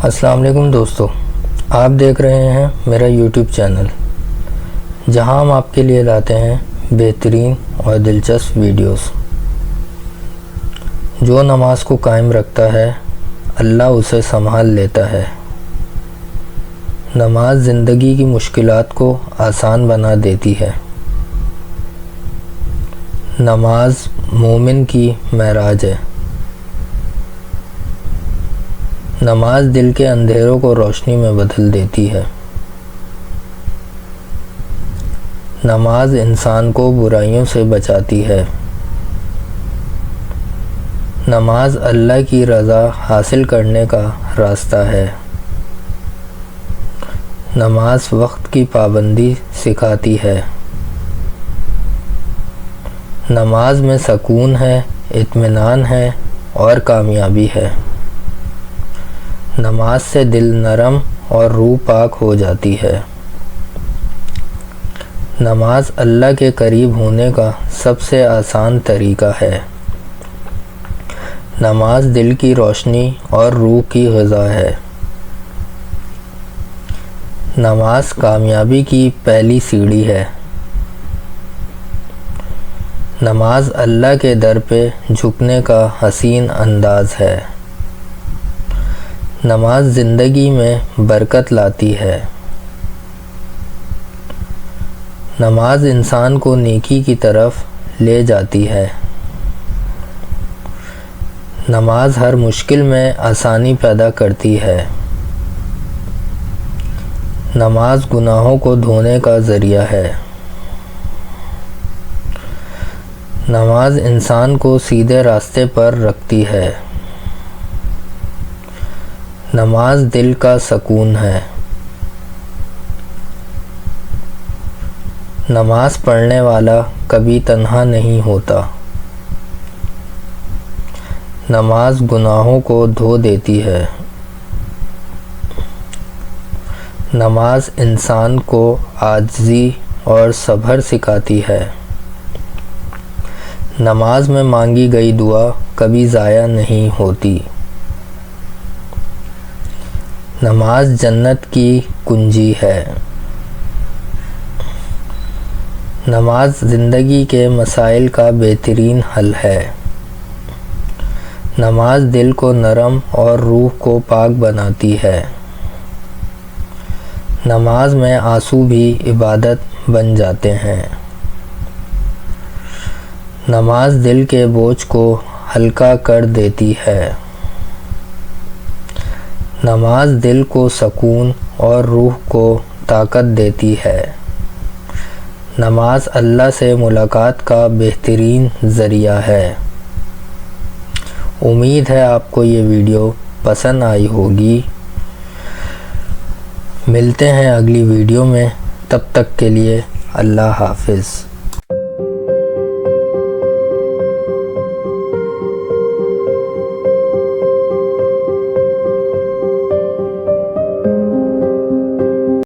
السلام علیکم دوستو، آپ دیکھ رہے ہیں میرا یوٹیوب چینل، جہاں ہم آپ کے لیے لاتے ہیں بہترین اور دلچسپ ویڈیوز۔ جو نماز کو قائم رکھتا ہے اللہ اسے سنبھال لیتا ہے۔ نماز زندگی کی مشکلات کو آسان بنا دیتی ہے۔ نماز مومن کی معراج ہے۔ نماز دل کے اندھیروں کو روشنی میں بدل دیتی ہے۔ نماز انسان کو برائیوں سے بچاتی ہے۔ نماز اللہ کی رضا حاصل کرنے کا راستہ ہے۔ نماز وقت کی پابندی سکھاتی ہے۔ نماز میں سکون ہے، اطمینان ہے اور کامیابی ہے۔ نماز سے دل نرم اور روح پاک ہو جاتی ہے۔ نماز اللہ کے قریب ہونے کا سب سے آسان طریقہ ہے۔ نماز دل کی روشنی اور روح کی غذا ہے۔ نماز کامیابی کی پہلی سیڑھی ہے۔ نماز اللہ کے در پہ جھکنے کا حسین انداز ہے۔ نماز زندگی میں برکت لاتی ہے۔ نماز انسان کو نیکی کی طرف لے جاتی ہے۔ نماز ہر مشکل میں آسانی پیدا کرتی ہے۔ نماز گناہوں کو دھونے کا ذریعہ ہے۔ نماز انسان کو سیدھے راستے پر رکھتی ہے۔ نماز دل کا سکون ہے۔ نماز پڑھنے والا کبھی تنہا نہیں ہوتا۔ نماز گناہوں کو دھو دیتی ہے۔ نماز انسان کو عاجزی اور صبر سکھاتی ہے۔ نماز میں مانگی گئی دعا کبھی ضائع نہیں ہوتی۔ نماز جنت کی کنجی ہے۔ نماز زندگی کے مسائل کا بہترین حل ہے۔ نماز دل کو نرم اور روح کو پاک بناتی ہے۔ نماز میں آنسو بھی عبادت بن جاتے ہیں۔ نماز دل کے بوجھ کو ہلکا کر دیتی ہے۔ نماز دل کو سکون اور روح کو طاقت دیتی ہے۔ نماز اللہ سے ملاقات کا بہترین ذریعہ ہے۔ امید ہے آپ کو یہ ویڈیو پسند آئی ہوگی۔ ملتے ہیں اگلی ویڈیو میں، تب تک کے لیے اللہ حافظ۔